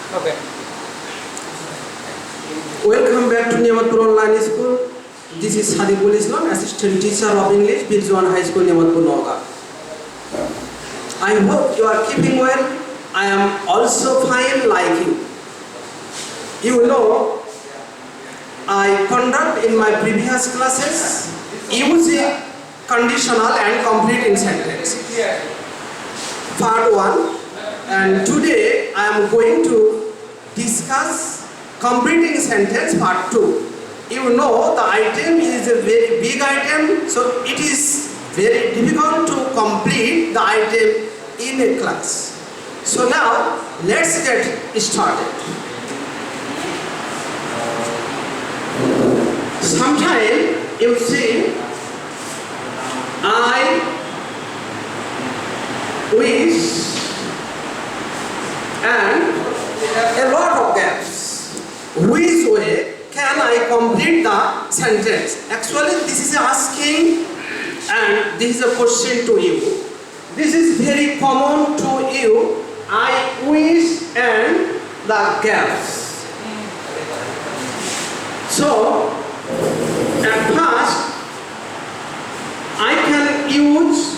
Okay. Welcome back to Niamatpur Online School. This is Sadequl Islam, Assistant Teacher of English, Birjuan High School, Niamatpur, Noga. I hope you are keeping well. I am also fine like you. You know, I conduct in my previous classes using conditional and completing sentence. Part 1, and today I am going to discuss completing sentence part 2. You know the item is a very big item, so it is very difficult to complete the item in a class. So now let's get started. Sometimes you see, I wish, and a lot of gaps. Which way can I complete the sentence? Actually, this is asking and this is a question to you. This is very common to you. I wish and the gaps. So, at first, I can use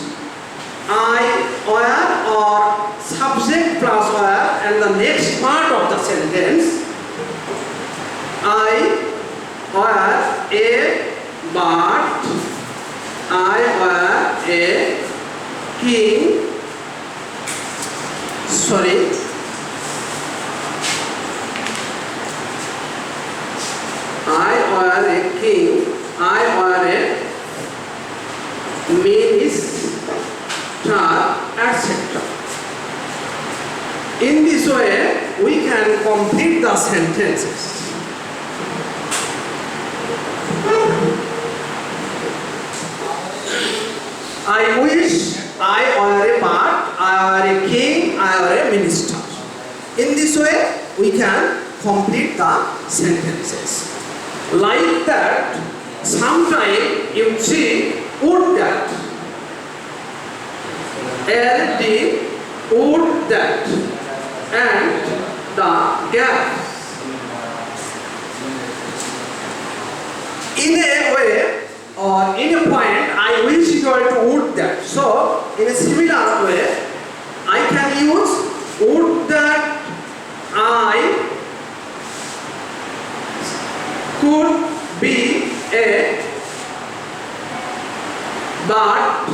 I, where or subject plus where, and the next part of the sentence, I were a bird, I were a king, I were a king, I were a minister, etc. In this way, we can complete the sentences. I wish I were a bird, I were a king, I were a minister. In this way, we can complete the sentences. Like that, sometimes you see would that, LD, would that, and the gap. In a way or in a point, I wish equal to would that. So, in a similar way, I can use would that I could be a bird,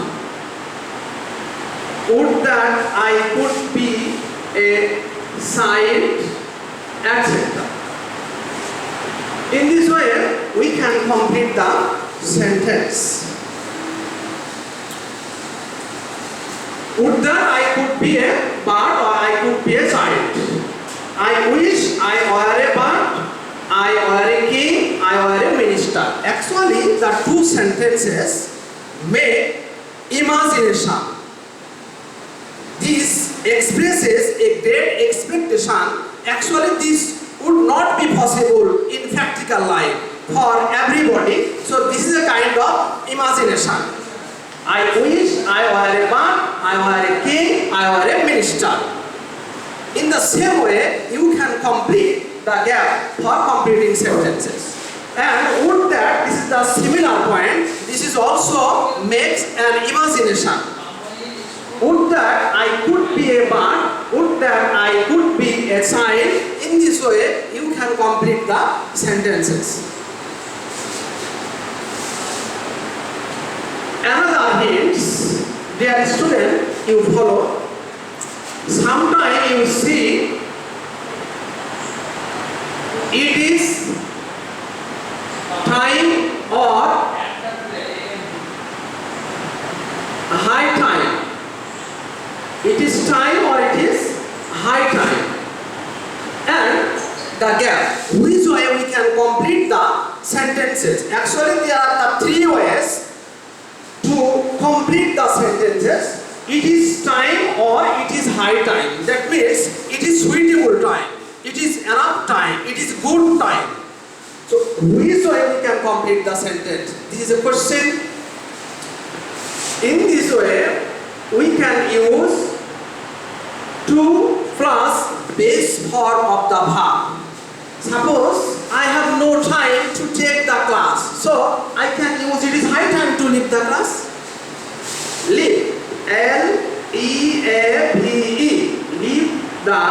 would that I could be a child, etc. In this way, we can complete the sentence. Would that I could be a bird or I could be a child. I wish I were a bird, I were a king, I were a minister. Actually, the two sentences make imagination. This expresses a great expectation. Actually, this would not be possible in practical life for everybody. So this is a kind of imagination. I wish I were a bird, I were a king, I were a minister. In the same way, you can complete the gap for completing sentences. And would that, this is the similar point, this is also makes an imagination. Would that I could be a bird, would that I could be a child. In this way, you can complete the sentences. Another hint, dear student, you follow. Sometimes you see it is time or high time. It is time or it is high time. And the gap. Which way we can complete the sentences? Actually, there are the three ways to complete the sentences. It is time or it is high time. That means it is suitable time. It is enough time. It is good time. So, which way we can complete the sentence? This is a question. In this way, we can use to plus base form of the verb. Suppose I have no time to take the class, so I can use it is high time to leave the class. Leave, L-E-A-V-E, leave the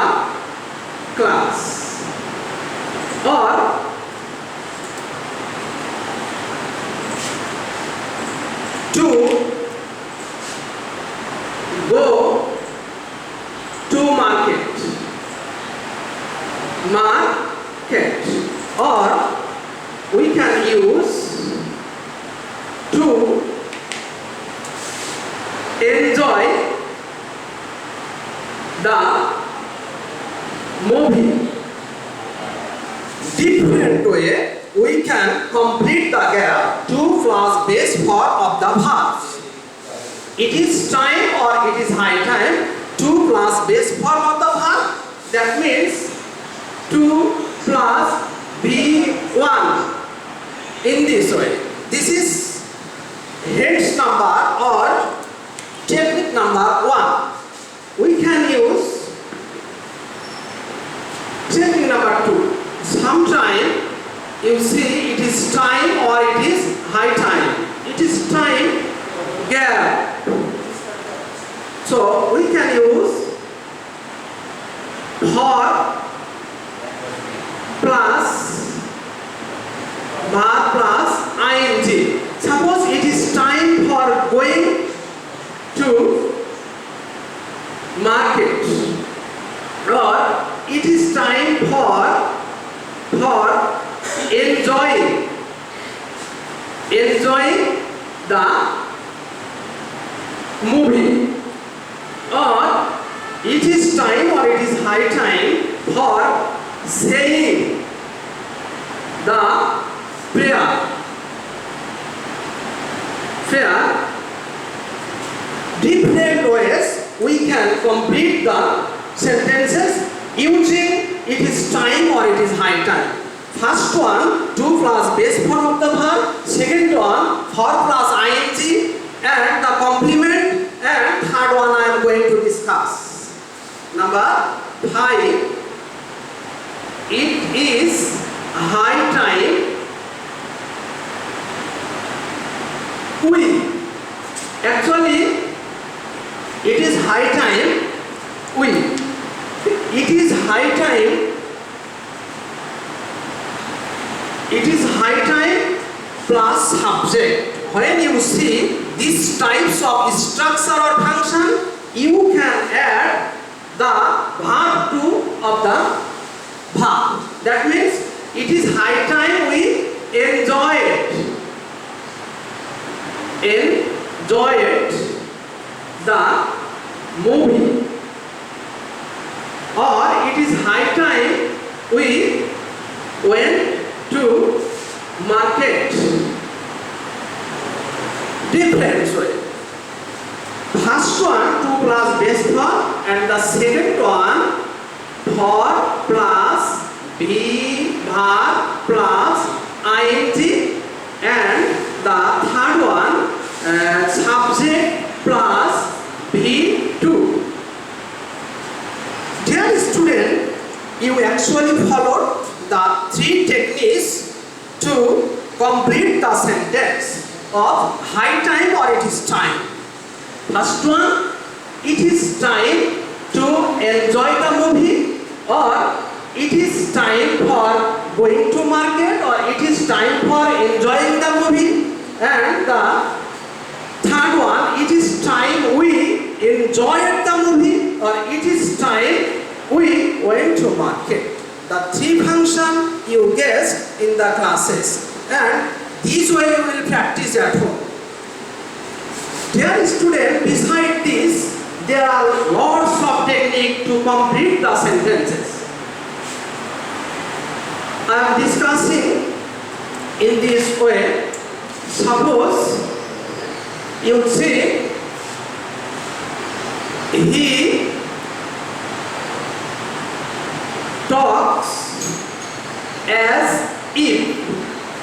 class. Or to go to market, or we can use to enjoy the movie. Different way we can complete the gap to plus base form of the verbs. It is time or it is high time, 2 plus base form of the verb. That means 2 plus B1 in this way. This is hints number or technique number 1. We can use technique number 2. Sometime you see it is time or it is high time. It is time gap. So we can use for plus verb plus ing. Suppose it is time for going to market, or it is time for enjoying the movie, or it is time or it is high time for saying the prayer. Different ways we can complete the sentences using it is time or it is high time. First one, 2 plus base form of the verb. Second one, for plus ing and the complement. And third one I am going to discuss. Number 5. It is high time we. Actually, it is high time we. It is high time. It is high time plus subject. When you see these types of structure or function, you can add the verb to of the verb. That means it is high time we enjoy the movie, or it is high time we went to market. Different way. First one 2 plus base form, and the second one for plus be verb plus ing, and the third one subject plus V2. Dear student, you actually followed the 3 techniques to complete the sentence of high time or it is time. First one, it is time to enjoy the movie, or it is time for going to market, or it is time for enjoying the movie. And the third one, it is time we enjoyed the movie, or it is time we went to market. The 3 functions you guessed in the classes, and this way you will practice at home. Dear student, beside this, there are lots of techniques to complete the sentences. I am discussing in this way. Suppose you see he talks as if.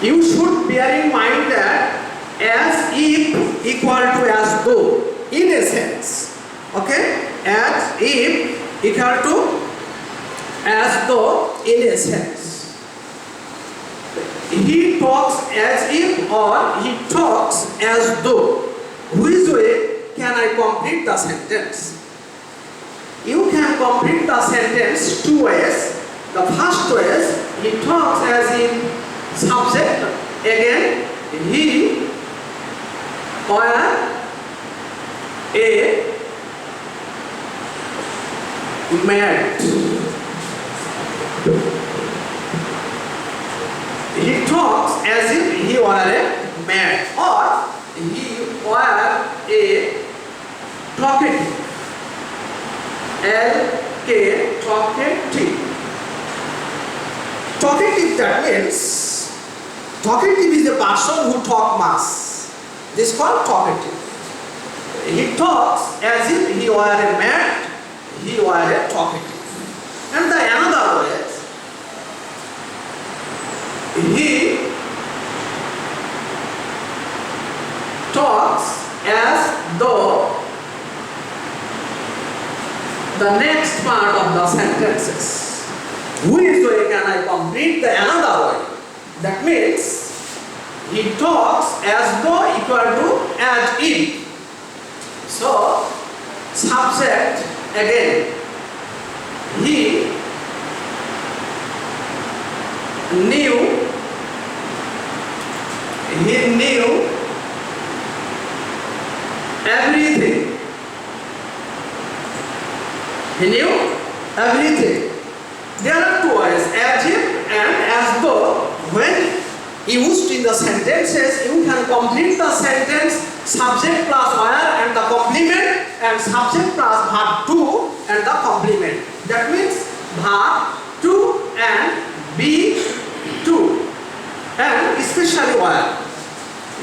You should bear in mind that as if equal to as though, in a sense. Okay? As if equal to as though in a sense. He talks as if or he talks as though. Which way can I complete the sentence? You can complete the sentence two ways. The first way is he talks as in subject. Again, he were a mad. He talks as if he were a mad, or he were a talkative. L-K, talkative. Talkative, that means talkative is a person who talk much. This is called talkative. He talks as if he were a mad, he were a talkative. And the another way, he talks as though the next part of the sentences. Which way can I complete the another way? That means he talks as though equal to as if. So subject again. He knew everything. He knew everything. There are two ways, as if and as though. When used in the sentences, you can complete the sentence subject plus where and the complement, and subject plus verb to and the complement. That means verb to and be to, and especially where.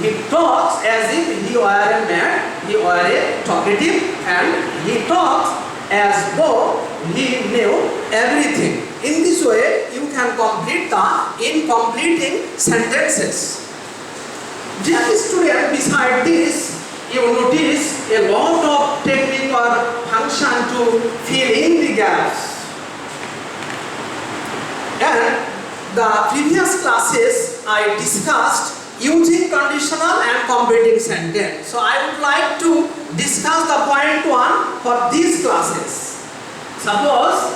He talks as if he were a man, he were a talkative, and he talks as though he knew everything. In this way, you can complete the incompleting sentences. Dear student, beside this, you notice a lot of technique or function to fill in the gaps. And the previous classes I discussed using conditional and completing sentence. So I would like to discuss the point 1 for these classes. Suppose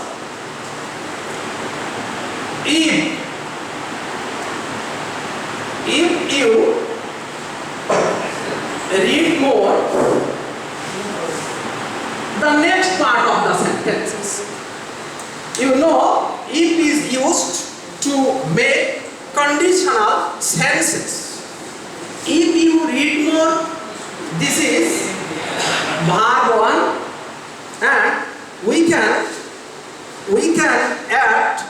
if you read more the next part of the sentences, you know if is used to make conditional sentences. If you read more, this is verb 1, and we can add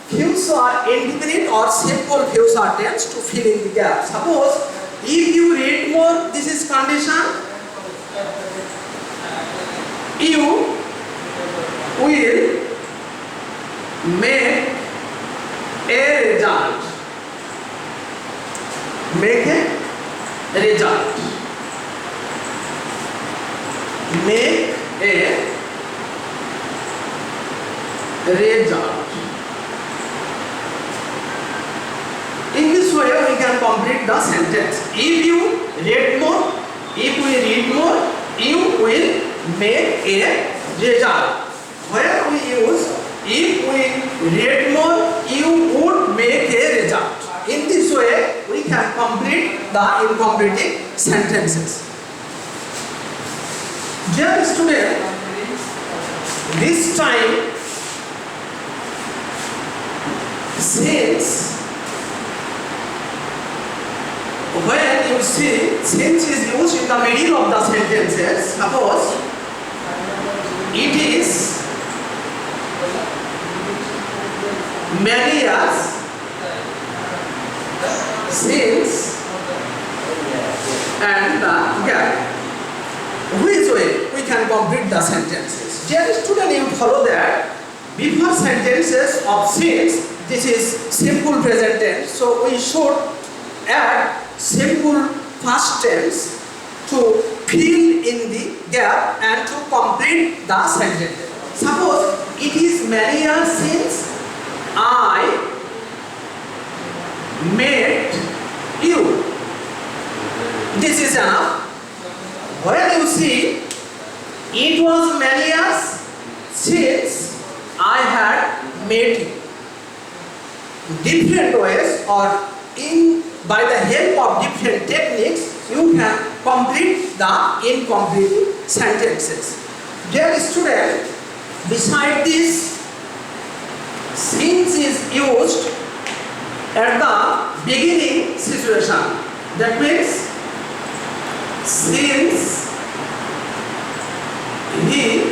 future indefinite or simple future tense to fill in the gap. Suppose if you read more, this is condition. You will make a result. Make a result. Make a result. In this way, we can complete the sentence. If you read more, if we read more, you will make a result. Where we use if we read more, you would make a result. In this way, we can complete the incompleting sentences. Dear student, this time, since when you see since is used in the middle of the sentences, suppose it is many years since and yeah, which way we can complete the sentences. Dear student, you follow that before sentences of since, this is simple present tense, so we should add simple past tense to fill in the gap and to complete the sentence. Suppose it is many years since I met you. This is enough. When you see, it was many years since I had met you. Different ways or by the help of different techniques, you can complete the incomplete sentences. Dear student, beside this, since is used at the beginning situation. That means, since he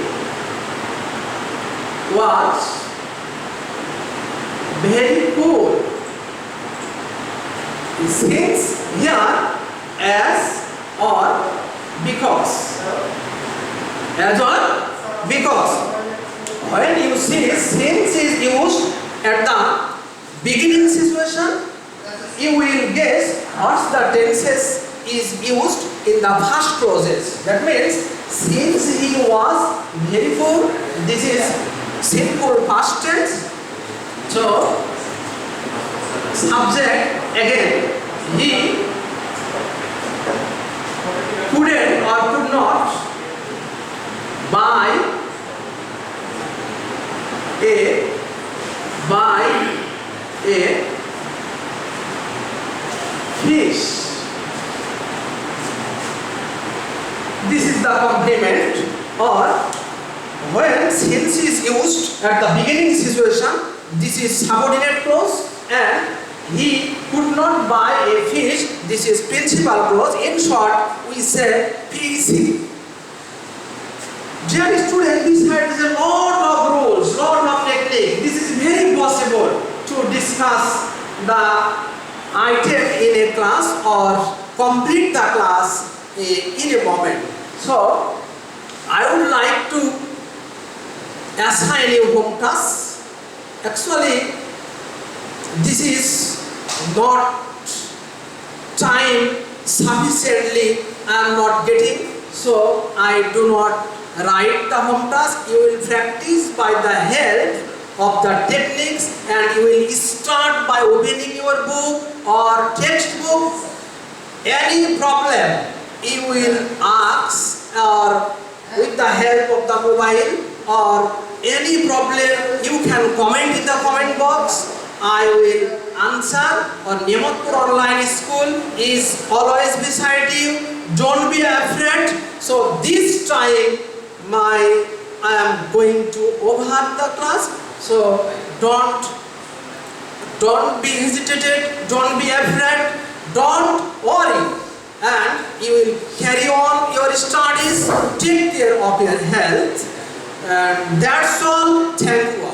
was very cool. Since here as or because. As or because. When you see since is used at the beginning situation, you will guess what the tenses is used in the past clauses. That means since he was very poor, this is simple past tense. So subject again, he couldn't or could not buy a fish. This is the complement. Or when since is used at the beginning situation, this is subordinate clause, and he could not buy a fish, this is principal clause. In short, we say PC. Dear student, besides a lot of rules, lot of technique, this is very possible to discuss the item in a class or complete the class in a moment. So, I would like to assign you home task. Actually, this is not time sufficiently I am not getting, so I do not write the home task. You will practice by the help of the techniques, and you will start by opening your book or textbook. Any problem you will ask, or with the help of the mobile, or any problem you can comment in the comment box. I will answer. Or Niamatpur Online School is always beside you. Don't be afraid. So this time I am going to overhead the class. So don't be hesitated. Don't be afraid. Don't worry. And you will carry on your studies. Take care of your health. And that's all. Thank you all.